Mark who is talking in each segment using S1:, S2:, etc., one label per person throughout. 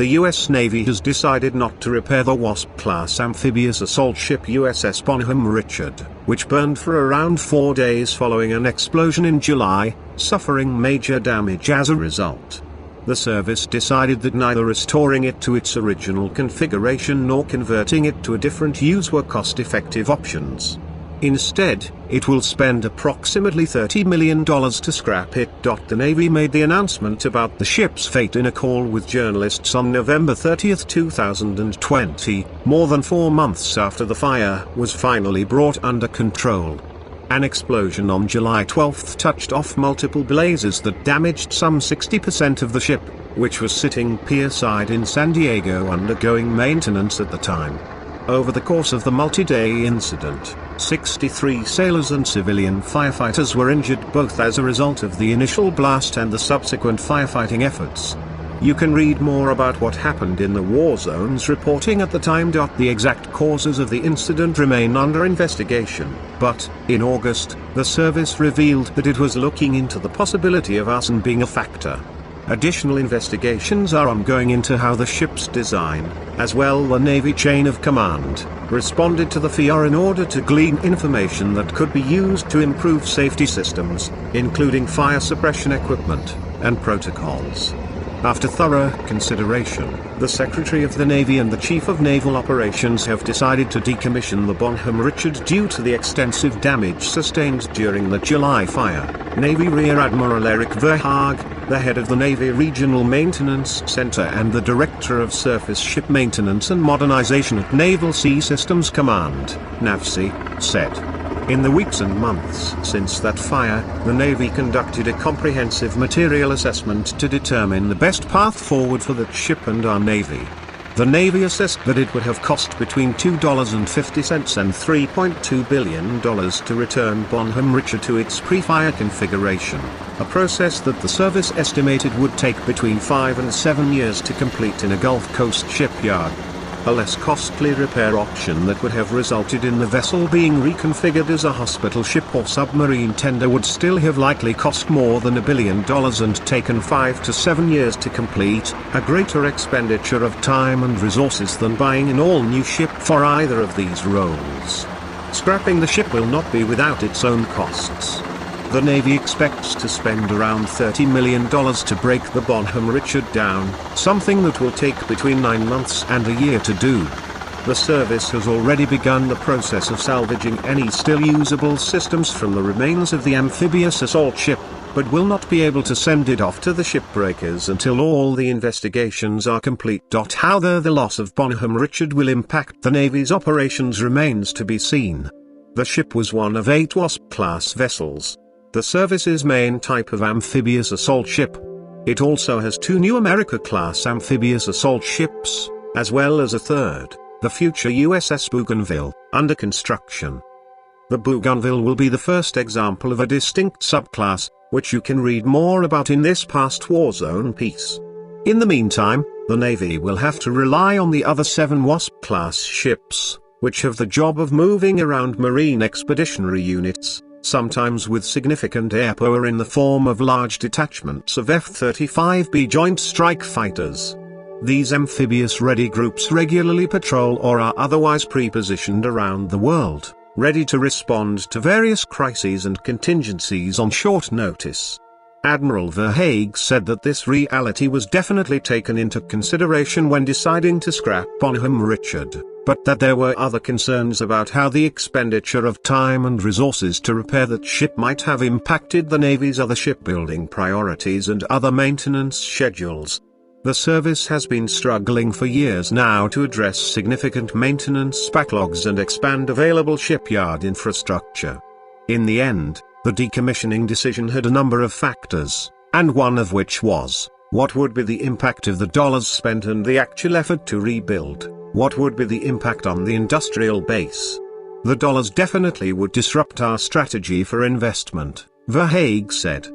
S1: the U.S. Navy has decided not to repair the Wasp-class amphibious assault ship USS Bonhomme Richard, which burned for around 4 days following an explosion in July, suffering major damage as a result. The service decided that neither restoring it to its original configuration nor converting it to a different use were cost-effective options. Instead, it will spend approximately $30 million to scrap it. The Navy made the announcement about the ship's fate in a call with journalists on November 30, 2020, more than 4 months after the fire was finally brought under control. An explosion on July 12 touched off multiple blazes that damaged some 60% of the ship, which was sitting pierside in San Diego undergoing maintenance at the time. Over the course of the multi-day incident, 63 sailors and civilian firefighters were injured both as a result of the initial blast and the subsequent firefighting efforts. You can read more about what happened in the war zone's reporting at the time. The exact causes of the incident remain under investigation, but, in August, the service revealed that it was looking into the possibility of arson being a factor. Additional investigations are ongoing into how the ship's design, as well the Navy chain of command, responded to the fire in order to glean information that could be used to improve safety systems, including fire suppression equipment, and protocols. After thorough consideration, the Secretary of the Navy and the Chief of Naval Operations have decided to decommission the Bonhomme Richard due to the extensive damage sustained during the July fire. Navy Rear Admiral Eric Verhaag, the head of the Navy Regional Maintenance Center and the Director of Surface Ship Maintenance and Modernization at Naval Sea Systems Command, NAVSEA, said. In the weeks and months since that fire, the Navy conducted a comprehensive material assessment to determine the best path forward for that ship and our Navy. The Navy assessed that it would have cost between $2.50 and $3.2 billion to return Bonhomme Richard to its pre-fire configuration, a process that the service estimated would take between 5 and 7 years to complete in a Gulf Coast shipyard. A less costly repair option that would have resulted in the vessel being reconfigured as a hospital ship or submarine tender would still have likely cost more than $1 billion and taken 5 to 7 years to complete, a greater expenditure of time and resources than buying an all-new ship for either of these roles. Scrapping the ship will not be without its own costs. The Navy expects to spend around $30 million to break the Bonhomme Richard down, something that will take between 9 months and a year to do. The service has already begun the process of salvaging any still usable systems from the remains of the amphibious assault ship, but will not be able to send it off to the shipbreakers until all the investigations are complete. How the loss of Bonhomme Richard will impact the Navy's operations remains to be seen. The ship was one of 8 Wasp-class vessels, the service's main type of amphibious assault ship. It also has 2 new America-class amphibious assault ships, as well as a third, the future USS Bougainville, under construction. The Bougainville will be the first example of a distinct subclass, which you can read more about in this past war zone piece. In the meantime, the Navy will have to rely on the other 7 Wasp-class ships, which have the job of moving around Marine expeditionary units, sometimes with significant air power in the form of large detachments of F-35B Joint Strike Fighters. These amphibious ready groups regularly patrol or are otherwise pre-positioned around the world, ready to respond to various crises and contingencies on short notice. Admiral Verhaag said that this reality was definitely taken into consideration when deciding to scrap Bonhomme Richard, but that there were other concerns about how the expenditure of time and resources to repair that ship might have impacted the Navy's other shipbuilding priorities and other maintenance schedules. The service has been struggling for years now to address significant maintenance backlogs and expand available shipyard infrastructure. In the end, the decommissioning decision had a number of factors, and one of which was, what would be the impact of the dollars spent and the actual effort to rebuild? What would be the impact on the industrial base? The dollars definitely would disrupt our strategy for investment, Verhaag said.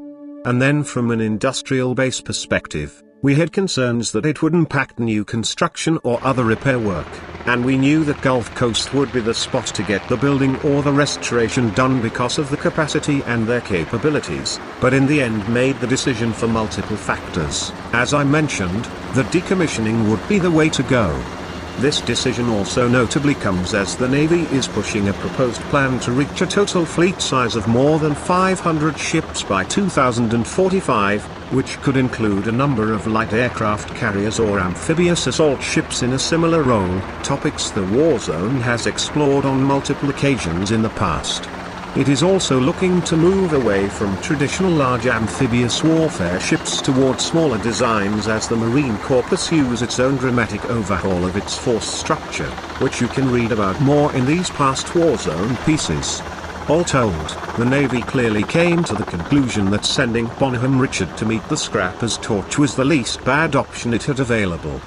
S1: And then from an industrial base perspective, we had concerns that it would impact new construction or other repair work. and we knew that Gulf Coast would be the spot to get the building or the restoration done because of the capacity and their capabilities, but in the end made the decision for multiple factors. As I mentioned, the decommissioning would be the way to go. This decision also notably comes as the Navy is pushing a proposed plan to reach a total fleet size of more than 500 ships by 2045, which could include a number of light aircraft carriers or amphibious assault ships in a similar role, topics the war zone has explored on multiple occasions in the past. It is also looking to move away from traditional large amphibious warfare ships towards smaller designs as the Marine Corps pursues its own dramatic overhaul of its force structure, which you can read about more in these past Warzone pieces. All told, the Navy clearly came to the conclusion that sending Bonhomme Richard to meet the scrappers torch was the least bad option it had available.